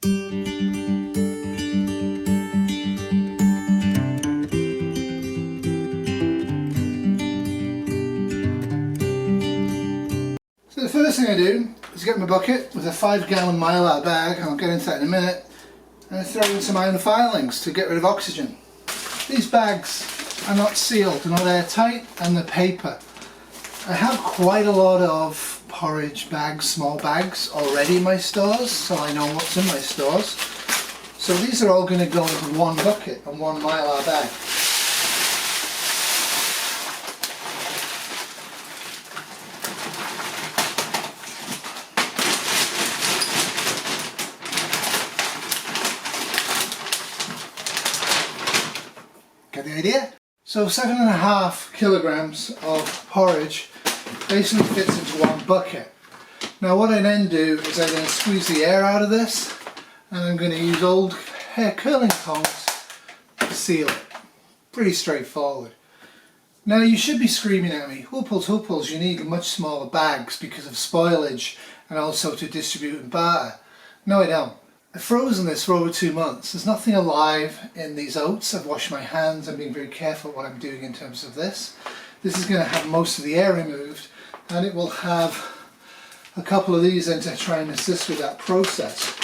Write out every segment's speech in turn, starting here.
So the first thing I do is get my bucket with a 5-gallon Mylar bag, and I'll get into that in a minute, and I throw in some iron filings to get rid of oxygen. These bags are not sealed, they're not airtight, and they're paper. I have quite a lot of porridge bags, small bags already in my stores, so I know what's in my stores. So these are all going to go into one bucket and one Mylar bag. Get the idea? So 7.5 kilograms of porridge basically fits into one bucket. Now what I then do is I then squeeze the air out of this, and I'm going to use old hair curling tongs to seal it. Pretty straightforward. Now you should be screaming at me, hooples, you need much smaller bags because of spoilage and also to distribute and barter. No, I don't. I've frozen this for over 2 months. There's nothing alive in these oats. I've washed my hands. I'm being very careful what I'm doing in terms of this. This is going to have most of the air removed, and it will have a couple of these in to try and assist with that process.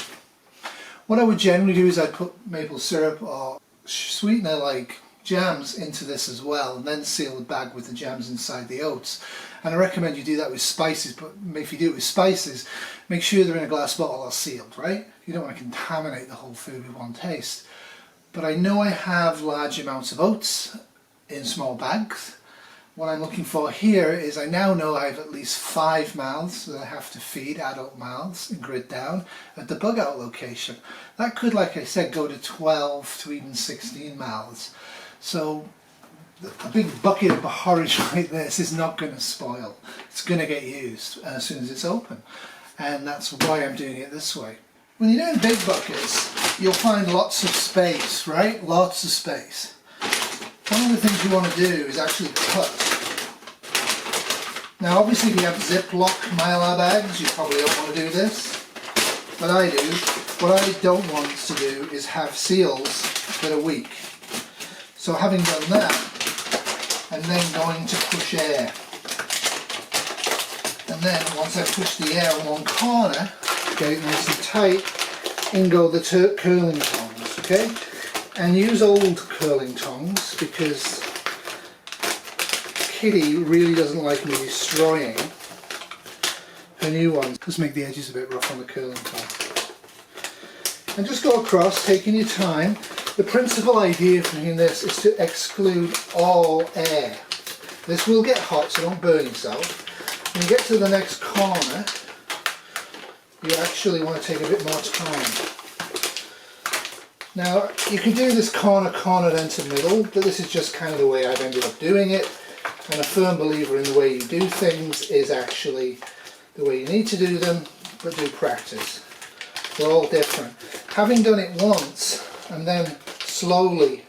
What I would generally do is I'd put maple syrup or sweetener like jams into this as well, and then seal the bag with the jams inside the oats. And I recommend you do that with spices, but if you do it with spices, make sure they're in a glass bottle or sealed, right? You don't want to contaminate the whole food with one taste. But I know I have large amounts of oats in small bags. What I'm looking for here is I now know I have at least 5 mouths that I have to feed, adult mouths, and grid down at the bug out location. That could, like I said, go to 12 to even 16 mouths. So a big bucket of porridge like this is not going to spoil. It's going to get used as soon as it's open. And that's why I'm doing it this way. When you're doing big buckets, you'll find lots of space, right? Lots of space. One of the things you want to do is actually cut. Now obviously if you have Ziploc Mylar bags, you probably don't want to do this. But I do. What I don't want to do is have seals that are weak. So having done that, I'm then going to push air. And then once I push the air on one corner, get it nice and tight, in go the curling tongs, okay? And use old curling tongs because Kitty really doesn't like me destroying her new ones. Just make the edges a bit rough on the curling tong. And just go across, taking your time. The principal idea for doing this is to exclude all air. This will get hot, so don't burn yourself. When you get to the next corner, you actually want to take a bit more time. Now, you can do this corner then to middle, but this is just kind of the way I've ended up doing it. And a firm believer in the way you do things is actually the way you need to do them, but do practice. They're all different. Having done it once, and then slowly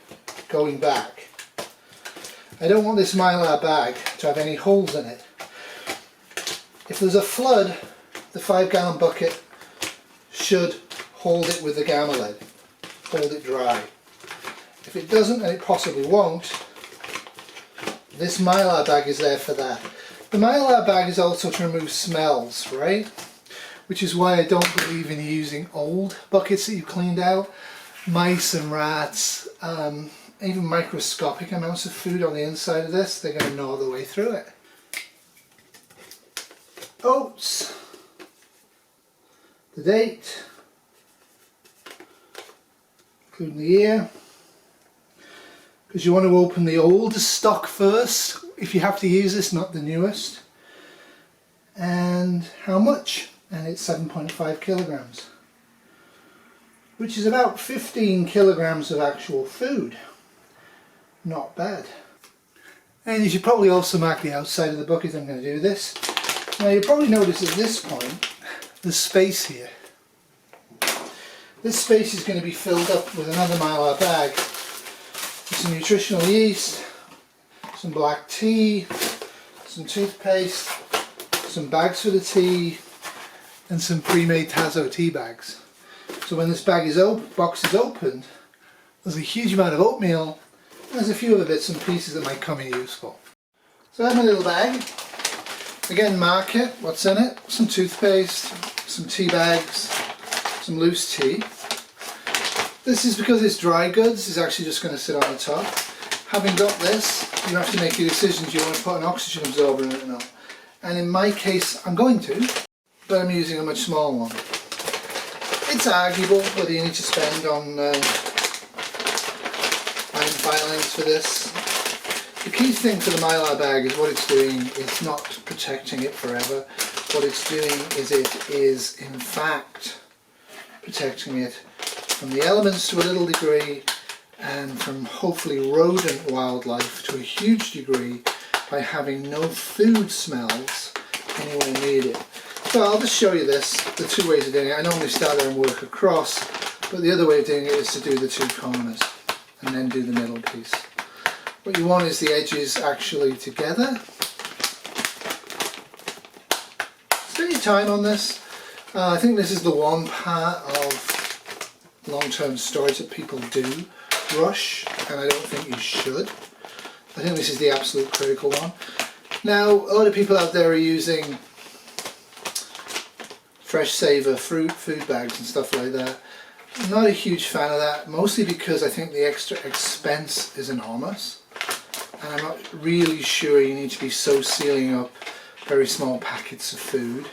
going back. I don't want this Mylar bag to have any holes in it. If there's a flood, the 5-gallon bucket should hold it with the gamma lid, hold it dry. If it doesn't, and it possibly won't, this Mylar bag is there for that. The Mylar bag is also to remove smells, right? Which is why I don't believe in using old buckets that you've cleaned out. Mice and rats, even microscopic amounts of food on the inside of this, they're going to gnaw their way through it. Oats, the date, including the year, because you want to open the oldest stock first if you have to use this, not the newest, and how much, and it's 7.5 kilograms. Which is about 15 kilograms of actual food. Not bad. And you should probably also mark the outside of the bucket. I'm going to do this. Now you'll probably notice at this point there's space here. This space is going to be filled up with another Mylar bag with some nutritional yeast, some black tea, some toothpaste, some bags for the tea, and some pre-made Tazo tea bags. So when this box is opened, there's a huge amount of oatmeal, and there's a few other bits and pieces that might come in useful. So I have my little bag. Again, mark it, what's in it. Some toothpaste, some tea bags, some loose tea. This is because it's dry goods, it's actually just going to sit on the top. Having got this, you have to make your decisions. You want to put an oxygen absorber in it or not. And in my case, I'm going to, but I'm using a much smaller one. It's arguable whether you need to spend on iron filings for this. The key thing for the Mylar bag is what it's doing is not protecting it forever. What it's doing is it is in fact protecting it from the elements to a little degree, and from hopefully rodent wildlife to a huge degree, by having no food smells anywhere near it. So I'll just show you this, the two ways of doing it. I normally start there and work across, but the other way of doing it is to do the two corners and then do the middle piece. What you want is the edges actually together. Spend your time on this. I think this is the one part of long-term storage that people do rush, and I don't think you should. I think this is the absolute critical one. Now, a lot of people out there are using Fresh Saver food bags and stuff like that. I'm not a huge fan of that, mostly because I think the extra expense is enormous, and I'm not really sure you need to be so sealing up very small packets of food,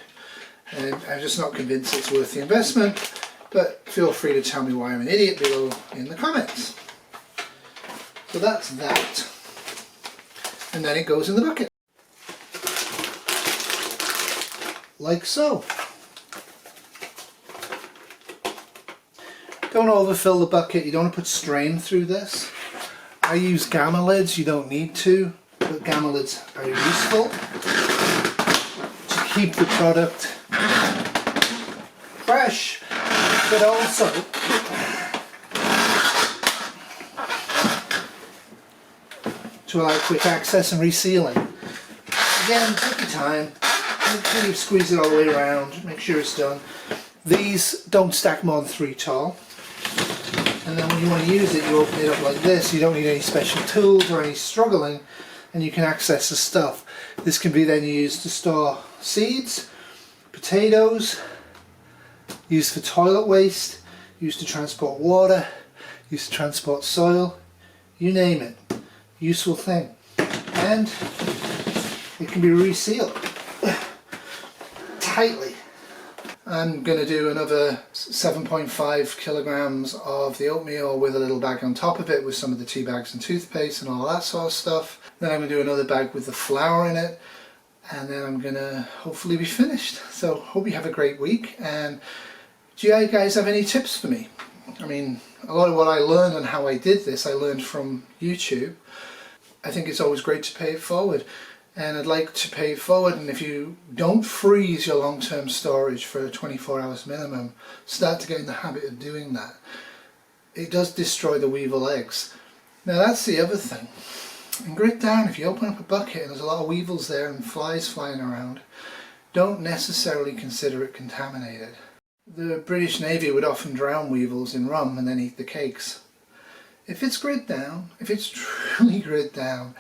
and I'm just not convinced it's worth the investment. But feel free to tell me why I'm an idiot below in the comments. So that's that, and then it goes in the bucket like so. Don't overfill the bucket, you don't want to put strain through this. I use Gamma lids, you don't need to, but Gamma lids are useful to keep the product fresh, but also to allow quick access and resealing. Again, take your time, make sure you squeeze it all the way around, make sure it's done. These don't stack more than 3 tall. And then when you want to use it, you open it up like this. You don't need any special tools or any struggling, and you can access the stuff. This can be then used to store seeds, potatoes, used for toilet waste, used to transport water, used to transport soil, you name it. Useful thing. And it can be resealed tightly. I'm going to do another 7.5 kilograms of the oatmeal with a little bag on top of it with some of the tea bags and toothpaste and all that sort of stuff. Then I'm going to do another bag with the flour in it, and then I'm going to hopefully be finished. So hope you have a great week, and do you guys have any tips for me? I mean, a lot of what I learned and how I did this, I learned from YouTube. I think it's always great to pay it forward. And I'd like to pay it forward, and if you don't freeze your long-term storage for 24 hours minimum, start to get in the habit of doing that. It does destroy the weevil eggs. Now that's the other thing. In Grit Down, if you open up a bucket and there's a lot of weevils there and flies flying around, don't necessarily consider it contaminated. The British Navy would often drown weevils in rum and then eat the cakes. If it's Grit Down, if it's truly Grit Down,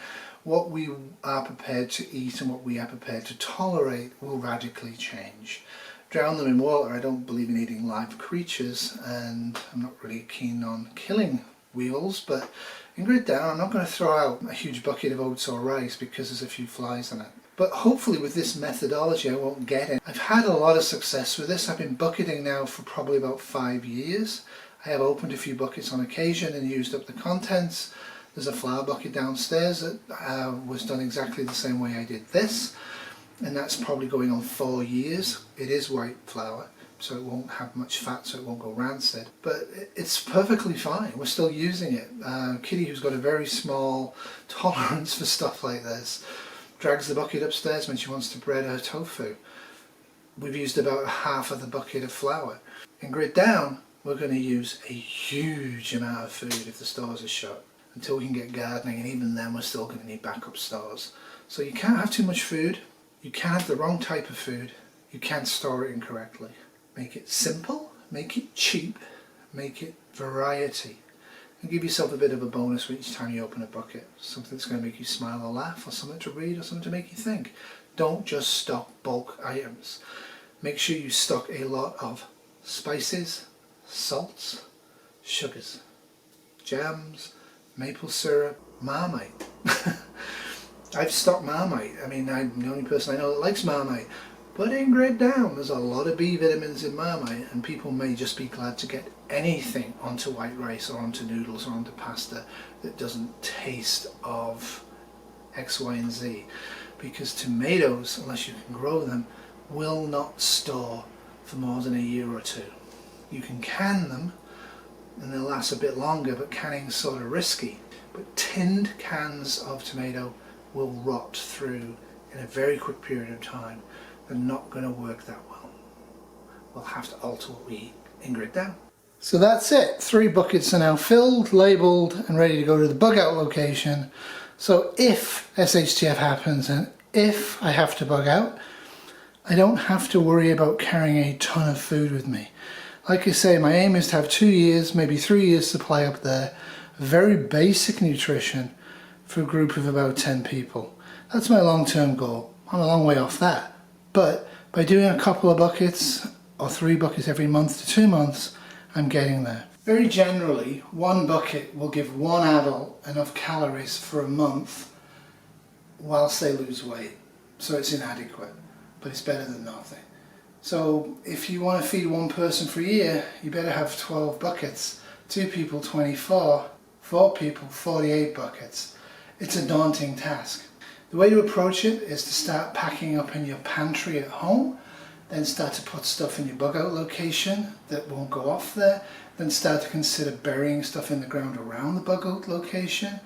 what we are prepared to eat and what we are prepared to tolerate will radically change. Drown them in water. I don't believe in eating live creatures, and I'm not really keen on killing weevils, but in Grit Down I'm not going to throw out a huge bucket of oats or rice because there's a few flies in it. But hopefully with this methodology I won't get it. I've had a lot of success with this. I've been bucketing now for probably about 5 years. I have opened a few buckets on occasion and used up the contents. There's a flour bucket downstairs that was done exactly the same way I did this, and that's probably going on 4 years. It is white flour, so it won't have much fat, so it won't go rancid, but it's perfectly fine. We're still using it. Kitty, who's got a very small tolerance for stuff like this, drags the bucket upstairs when she wants to bread her tofu. We've used about half of the bucket of flour. In Grit Down, we're going to use a huge amount of food if the stores are shut, until we can get gardening, and even then we're still going to need backup stores. So you can't have too much food, you can't have the wrong type of food, you can't store it incorrectly. Make it simple, make it cheap, make it variety, and give yourself a bit of a bonus for each time you open a bucket. Something that's going to make you smile or laugh, or something to read, or something to make you think. Don't just stock bulk items. Make sure you stock a lot of spices, salts, sugars, jams, maple syrup, Marmite. I've stocked Marmite. I mean, I'm the only person I know that likes Marmite. But in Grid Down, there's a lot of B vitamins in Marmite, and people may just be glad to get anything onto white rice or onto noodles or onto pasta that doesn't taste of X, Y, and Z. Because tomatoes, unless you can grow them, will not store for more than a year or two. You can can them and they'll last a bit longer, but canning's sort of risky. But tinned cans of tomato will rot through in a very quick period of time. They're not going to work that well. We'll have to alter what we eat in Grid Down. So that's it. 3 buckets are now filled, labelled and ready to go to the bug out location. So if SHTF happens and if I have to bug out, I don't have to worry about carrying a ton of food with me. Like I say, my aim is to have 2 years, maybe 3 years supply up there. Very basic nutrition for a group of about 10 people. That's my long-term goal. I'm a long way off that. But by doing a couple of buckets or 3 buckets every month to 2 months, I'm getting there. Very generally, 1 bucket will give 1 adult enough calories for a month whilst they lose weight. So it's inadequate, but it's better than nothing. So if you want to feed 1 person for a year, you better have 12 buckets. 2 people, 24. 4 people, 48 buckets. It's a daunting task. The way to approach it is to start packing up in your pantry at home, then start to put stuff in your bug out location that won't go off there, then start to consider burying stuff in the ground around the bug out location,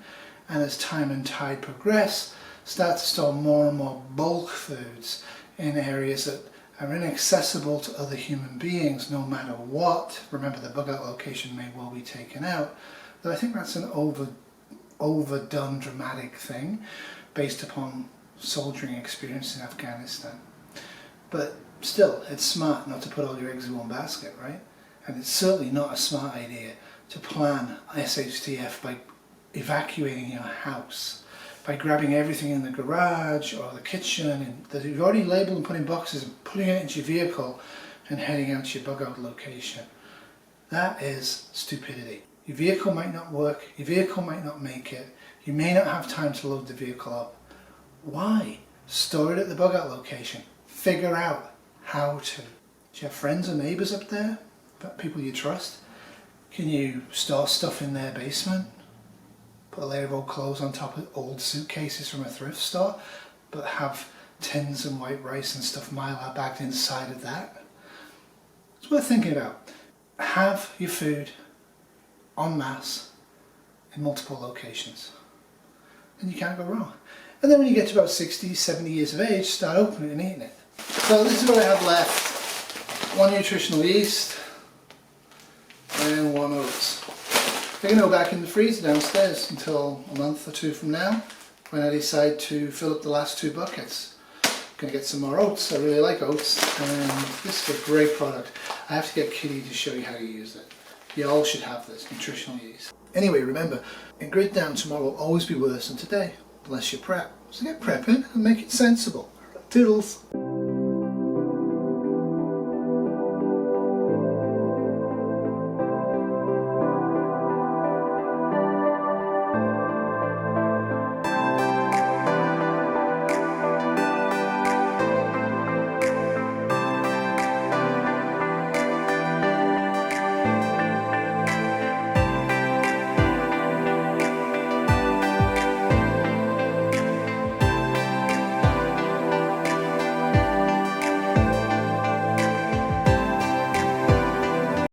and as time and tide progress, start to store more and more bulk foods in areas that are inaccessible to other human beings no matter what. Remember, the bug out location may well be taken out, though I think that's an overdone dramatic thing based upon soldiering experience in Afghanistan. But still, it's smart not to put all your eggs in one basket, right? And it's certainly not a smart idea to plan SHTF by evacuating your house, by grabbing everything in the garage or the kitchen and that you've already labelled and put in boxes and putting it into your vehicle and heading out to your bug out location. That is stupidity. Your vehicle might not work, your vehicle might not make it, you may not have time to load the vehicle up. Why? Store it at the bug out location. Figure out how to. Do you have friends or neighbours up there? People you trust? Can you store stuff in their basement? Put a layer of old clothes on top of old suitcases from a thrift store, but have tins and white rice and stuff Mylar bagged inside of that? It's worth thinking about. Have your food en masse in multiple locations, and you can't go wrong. And then when you get to about 60, 70 years of age, start opening it and eating it. So this is what I have left. 1 nutritional yeast and 1 oats. They're going to go back in the freezer downstairs until a month or 2 from now when I decide to fill up the last 2 buckets. I'm going to get some more oats. I really like oats and this is a great product. I have to get Kitty to show you how to use it. You all should have this, nutritional yeast. Anyway, remember, in Grid Down, tomorrow will always be worse than today, unless you prep. So get prepping and make it sensible. Toodles!